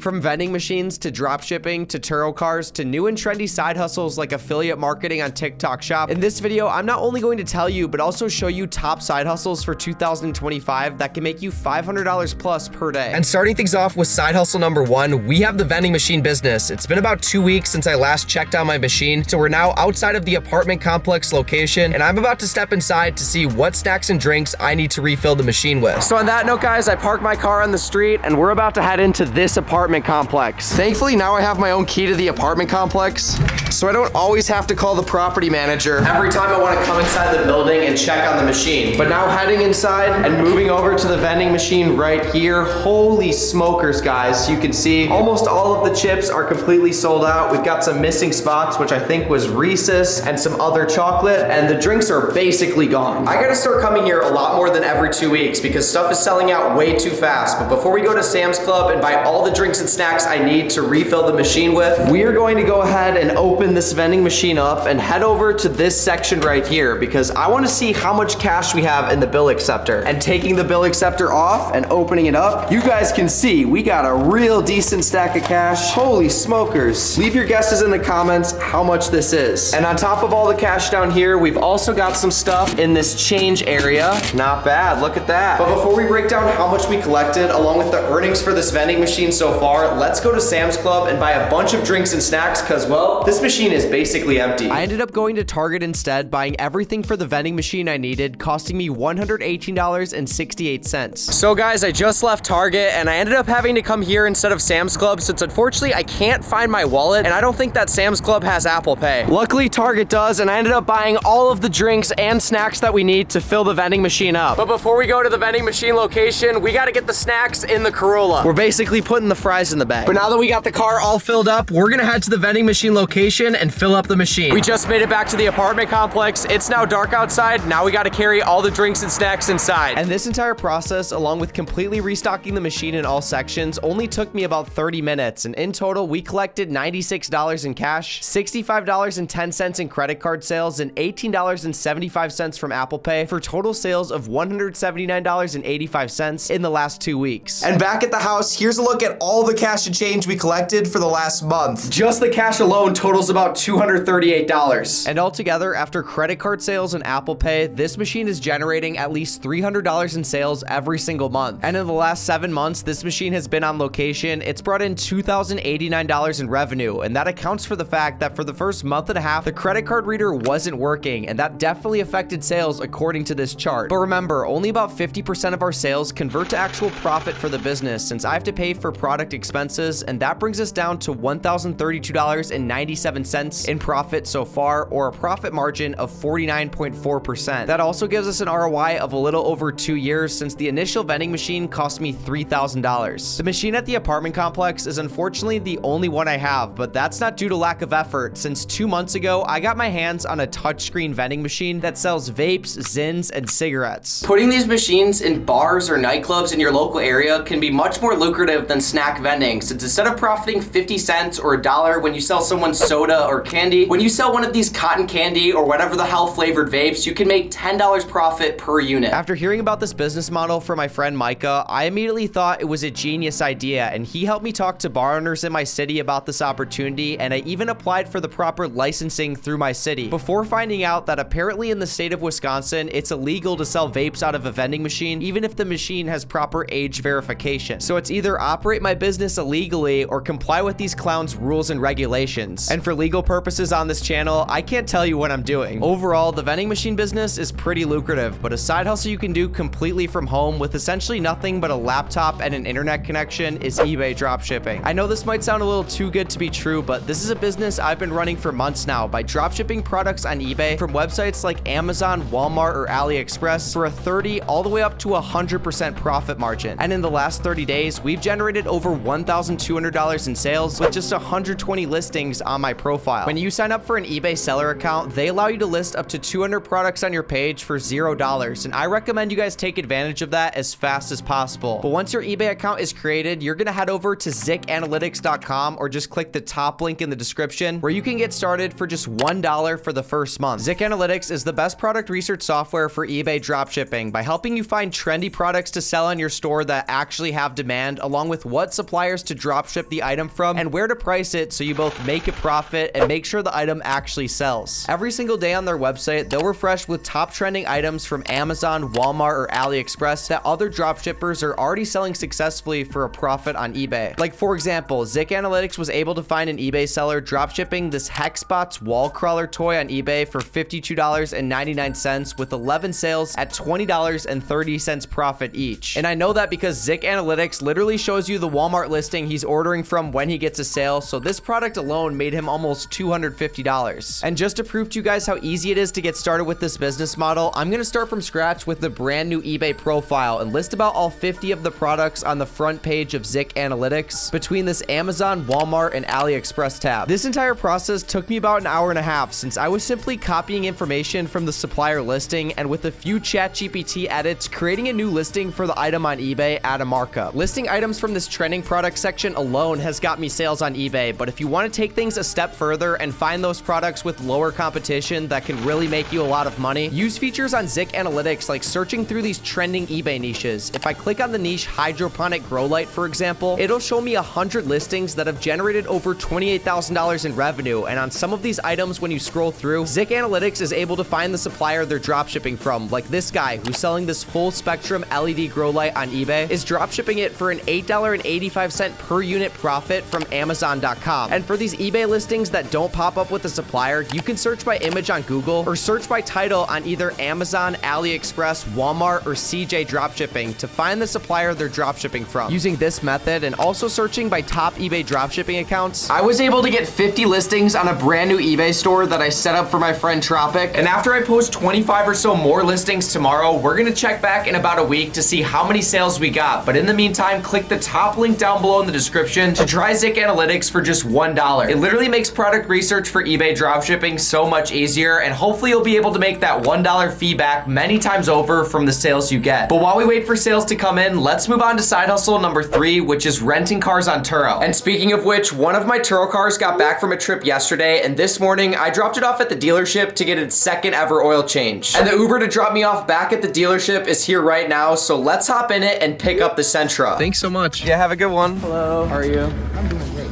From vending machines to drop shipping to Turo cars to new and trendy side hustles like affiliate marketing on TikTok Shop. In this video, I'm not only going to tell you, but also show you top side hustles for 2025 that can make you $500 plus per day. And starting things off with side hustle number one, we have the vending machine business. It's been about 2 weeks since I last checked on my machine, so we're now outside of the apartment complex location, and I'm about to step inside to see what snacks and drinks I need to refill the machine with. So on that note, guys, I parked my car on the street, and we're about to head into this apartment complex. Thankfully, now I have my own key to the apartment complex, so I don't always have to call the property manager every time I want to come inside the building and check on the machine. But now heading inside and moving over to the vending machine right here. Holy smokers, guys. You can see almost all of the chips are completely sold out. We've got some missing spots, which I think was Reese's and some other chocolate, and the drinks are basically gone. I gotta start coming here a lot more than every 2 weeks because stuff is selling out way too fast. But before we go to Sam's Club and buy all the drinks and snacks I need to refill the machine with, we are going to go ahead and open this vending machine up and head over to this section right here because I want to see how much cash we have in the bill acceptor. And taking the bill acceptor off and opening it up, you guys can see we got a real decent stack of cash. Holy smokers. Leave your guesses in the comments how much this is. And on top of all the cash down here, we've also got some stuff in this change area. Not bad, look at that. But before we break down how much we collected along with the earnings for this vending machine so far, let's go to Sam's Club and buy a bunch of drinks and snacks because, well, this machine is basically empty. I ended up going to Target instead, buying everything for the vending machine I needed, costing me $118.68. So guys, I just left Target and I ended up having to come here instead of Sam's Club since unfortunately I can't find my wallet and I don't think that Sam's Club has Apple Pay. Luckily Target does, and I ended up buying all of the drinks and snacks that we need to fill the vending machine up. But before we go to the vending machine location, we gotta get the snacks in the Corolla. We're basically putting the fries in the bag. But now that we got the car all filled up, we're gonna head to the vending machine location and fill up the machine. We just made it back to the apartment complex. It's now dark outside. Now we gotta carry all the drinks and snacks inside. And this entire process, along with completely restocking the machine in all sections, only took me about 30 minutes. And in total, we collected $96 in cash, $65.10 in credit card sales, and $18.75 from Apple Pay for total sales of $179.85 in the last 2 weeks. And back at the house, here's a look at all the cash and change we collected for the last month. Just the cash alone totals about $238. And altogether, after credit card sales and Apple Pay, this machine is generating at least $300 in sales every single month. And in the last 7 months, this machine has been on location. It's brought in $2,089 in revenue, and that accounts for the fact that for the first month and a half, the credit card reader wasn't working, and that definitely affected sales according to this chart. But remember, only about 50% of our sales convert to actual profit for the business since I have to pay for product expenses, and that brings us down to $1,032.97 in profit so far, or a profit margin of 49.4%. That also gives us an ROI of a little over 2 years since the initial vending machine cost me $3,000. The machine at the apartment complex is unfortunately the only one I have, but that's not due to lack of effort since 2 months ago, I got my hands on a touchscreen vending machine that sells vapes, Zins, and cigarettes. Putting these machines in bars or nightclubs in your local area can be much more lucrative than snack vending, since instead of profiting 50 cents or $1 when you sell someone soda or candy, when you sell one of these cotton candy or whatever the hell flavored vapes, you can make $10 profit per unit. After hearing about this business model from my friend Micah, I immediately thought it was a genius idea, and he helped me talk to bar owners in my city about this opportunity, and I even applied for the proper licensing through my city before finding out that apparently in the state of Wisconsin, it's illegal to sell vapes out of a vending machine even if the machine has proper age verification. So it's either operate my business illegally or comply with these clowns' rules and regulations. And for legal purposes on this channel, I can't tell you what I'm doing. Overall, the vending machine business is pretty lucrative, but a side hustle you can do completely from home with essentially nothing but a laptop and an internet connection is eBay dropshipping. I know this might sound a little too good to be true, but this is a business I've been running for months now by dropshipping products on eBay from websites like Amazon, Walmart, or AliExpress for a 30 all the way up to 100% profit margin. And in the last 30 days, we've generated over $1,200 in sales with just 120 listings on my profile. When you sign up for an eBay seller account, they allow you to list up to 200 products on your page for $0, and I recommend you guys take advantage of that as fast as possible. But once your eBay account is created, you're gonna head over to zicanalytics.com or just click the top link in the description where you can get started for just $1 for the first month. Zic Analytics is the best product research software for eBay dropshipping by helping you find trendy products to sell on your store that actually have demand, along with what supply suppliers to dropship the item from, and where to price it so you both make a profit and make sure the item actually sells. Every single day on their website, they'll refresh with top trending items from Amazon, Walmart, or AliExpress that other dropshippers are already selling successfully for a profit on eBay. Like for example, Zik Analytics was able to find an eBay seller dropshipping this Hexbots wall crawler toy on eBay for $52.99 with 11 sales at $20.30 profit each. And I know that because Zik Analytics literally shows you the Walmart listing he's ordering from when he gets a sale, so this product alone made him almost $250. And just to prove to you guys how easy it is to get started with this business model, I'm gonna start from scratch with the brand new eBay profile and list about all 50 of the products on the front page of Zik Analytics between this Amazon, Walmart, and AliExpress tab. This entire process took me about an hour and a half since I was simply copying information from the supplier listing and with a few ChatGPT edits, creating a new listing for the item on eBay at a markup. Listing items from this trending product section alone has got me sales on eBay, but if you want to take things a step further and find those products with lower competition that can really make you a lot of money, use features on Zik Analytics like searching through these trending eBay niches. If I click on the niche hydroponic grow light, for example, it'll show me 100 listings that have generated over $28,000 in revenue, and on some of these items when you scroll through, Zik Analytics is able to find the supplier they're dropshipping from, like this guy who's selling this full spectrum LED grow light on eBay is dropshipping it for an $8.85 per unit profit from Amazon.com. And for these eBay listings that don't pop up with the supplier, you can search by image on Google or search by title on either Amazon, AliExpress, Walmart, or CJ Dropshipping to find the supplier they're dropshipping from. Using this method and also searching by top eBay dropshipping accounts, I was able to get 50 listings on a brand new eBay store that I set up for my friend Tropic. And after I post 25 or so more listings tomorrow, we're gonna check back in about a week to see how many sales we got. But in the meantime, click the top link down below in the description to try Zik Analytics for just $1. It literally makes product research for eBay dropshipping so much easier, and hopefully you'll be able to make that $1 fee back many times over from the sales you get. But while we wait for sales to come in, let's move on to side hustle number 3, which is renting cars on Turo. And speaking of which, one of my Turo cars got back from a trip yesterday, and this morning I dropped it off at the dealership to get its second ever oil change. And the Uber to drop me off back at the dealership is here right now, so let's hop in it and pick up the Sentra. Thanks so much. Yeah, have a good one. Hello. How are you? I'm doing great.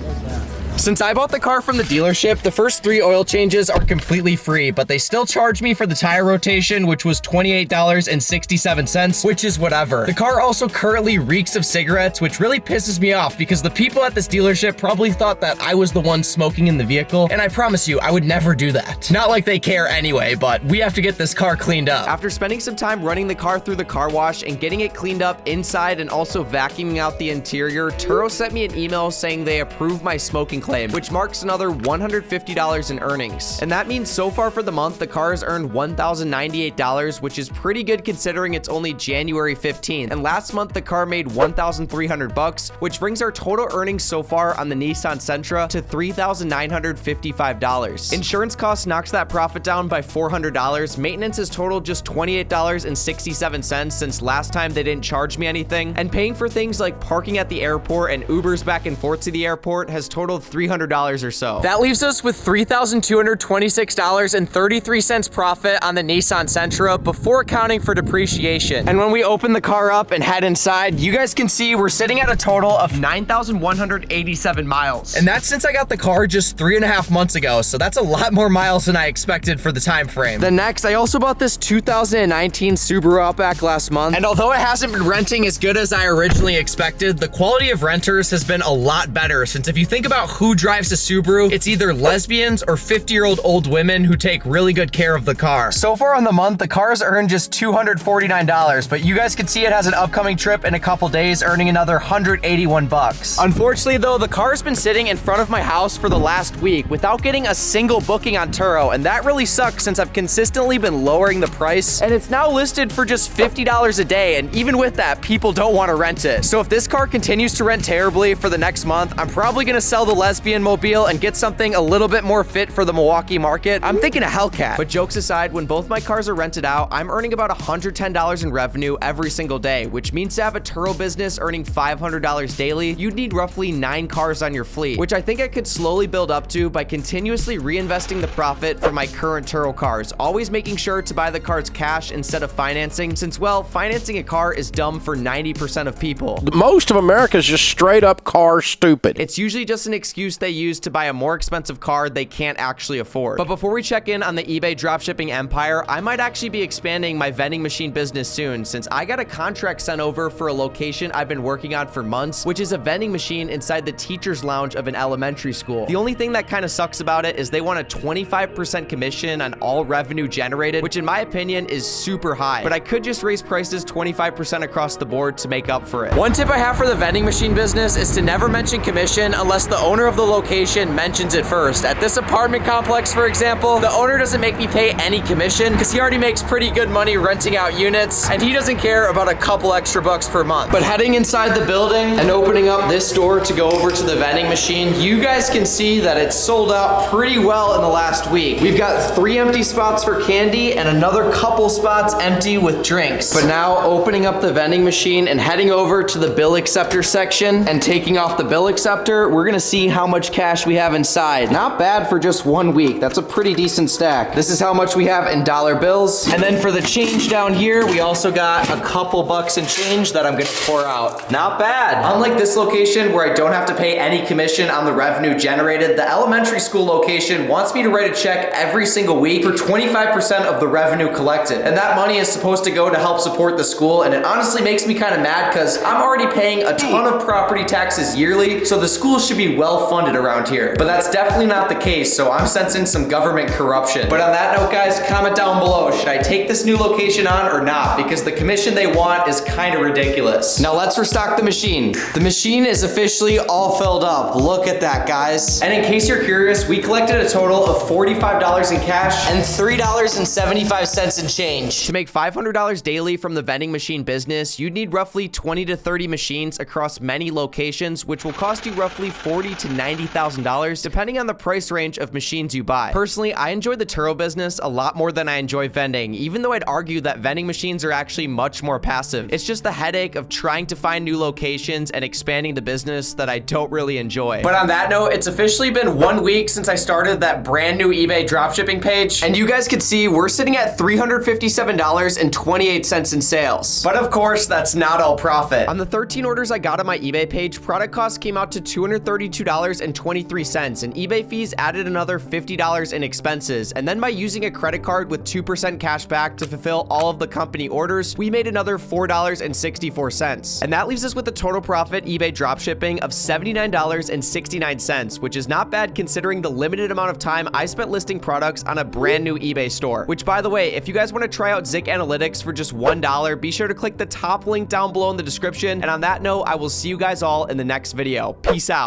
Since I bought the car from the dealership, the first 3 oil changes are completely free, but they still charge me for the tire rotation, which was $28.67, which is whatever. The car also currently reeks of cigarettes, which really pisses me off because the people at this dealership probably thought that I was the one smoking in the vehicle, and I promise you, I would never do that. Not like they care anyway, but we have to get this car cleaned up. After spending some time running the car through the car wash and getting it cleaned up inside and also vacuuming out the interior, Turo sent me an email saying they approved my smoking claim, which marks another $150 in earnings. And that means so far for the month, the car has earned $1,098, which is pretty good considering it's only January 15th. And last month, the car made $1,300, which brings our total earnings so far on the Nissan Sentra to $3,955. Insurance costs knocks that profit down by $400. Maintenance is totaled just $28.67 since last time they didn't charge me anything. And paying for things like parking at the airport and Ubers back and forth to the airport has totaled $300 or so. That leaves us with $3,226.33 profit on the Nissan Sentra before accounting for depreciation. And when we open the car up and head inside, you guys can see we're sitting at a total of 9,187 miles. And that's since I got the car just 3.5 months ago, so that's a lot more miles than I expected for the time frame. Then next, I also bought this 2019 Subaru Outback last month, and although it hasn't been renting as good as I originally expected, the quality of renters has been a lot better, since if you think about who drives a Subaru, it's either lesbians or 50-year-old old women who take really good care of the car. So far on the month, the car has earned just $249, but you guys can see it has an upcoming trip in a couple days, earning another $181. Unfortunately though, the car has been sitting in front of my house for the last week without getting a single booking on Turo, and that really sucks since I've consistently been lowering the price, and it's now listed for just $50 a day, and even with that, people don't want to rent it. So if this car continues to rent terribly for the next month, I'm probably gonna sell the lesbian lesbian mobile and get something a little bit more fit for the Milwaukee market, I'm thinking a Hellcat. But jokes aside, when both my cars are rented out, I'm earning about $110 in revenue every single day, which means to have a Turo business earning $500 daily, you'd need roughly 9 cars on your fleet, which I think I could slowly build up to by continuously reinvesting the profit from my current Turo cars, always making sure to buy the cars cash instead of financing, since, well, financing a car is dumb for 90% of people. Most of America is just straight up car stupid. It's usually just an excuse they use to buy a more expensive car they can't actually afford. But before we check in on the eBay dropshipping empire, I might actually be expanding my vending machine business soon, since I got a contract sent over for a location I've been working on for months, which is a vending machine inside the teacher's lounge of an elementary school. The only thing that kind of sucks about it is they want a 25% commission on all revenue generated, which in my opinion is super high, but I could just raise prices 25% across the board to make up for it. One tip I have for the vending machine business is to never mention commission unless the owner of the location mentions it first. At this apartment complex, for example, the owner doesn't make me pay any commission because he already makes pretty good money renting out units, and he doesn't care about a couple extra bucks per month. But heading inside the building and opening up this door to go over to the vending machine, you guys can see that it's sold out pretty well in the last week. We've got 3 empty spots for candy and another couple spots empty with drinks. But now opening up the vending machine and heading over to the bill acceptor section and taking off the bill acceptor, we're gonna see how much cash we have inside. Not bad for just 1 week. That's a pretty decent stack. This is how much we have in dollar bills. And then for the change down here, we also got a couple bucks in change that I'm gonna pour out. Not bad. Unlike this location where I don't have to pay any commission on the revenue generated, the elementary school location wants me to write a check every single week for 25% of the revenue collected. And that money is supposed to go to help support the school, and it honestly makes me kind of mad because I'm already paying a ton of property taxes yearly, so the school should be well funded around here. But that's definitely not the case, so I'm sensing some government corruption. But on that note, guys, comment down below, should I take this new location on or not? Because the commission they want is kind of ridiculous. Now let's restock the machine. The machine is officially all filled up. Look at that, guys. And in case you're curious, we collected a total of $45 in cash and $3.75 in change. To make $500 daily from the vending machine business, you'd need roughly 20 to 30 machines across many locations, which will cost you roughly $40,000 to $90,000, depending on the price range of machines you buy. Personally, I enjoy the Turo business a lot more than I enjoy vending, even though I'd argue that vending machines are actually much more passive. It's just the headache of trying to find new locations and expanding the business that I don't really enjoy. But on that note, it's officially been 1 week since I started that brand new eBay dropshipping page, and you guys can see we're sitting at $357.28 in sales. But of course, that's not all profit. On the 13 orders I got on my eBay page, product costs came out to $232.23, and eBay fees added another $50 in expenses. And then by using a credit card with 2% cash back to fulfill all of the company orders, we made another $4.64. And that leaves us with a total profit eBay dropshipping of $79.69, which is not bad considering the limited amount of time I spent listing products on a brand new eBay store. Which, by the way, if you guys want to try out Zik Analytics for just $1, be sure to click the top link down below in the description. And on that note, I will see you guys all in the next video. Peace out.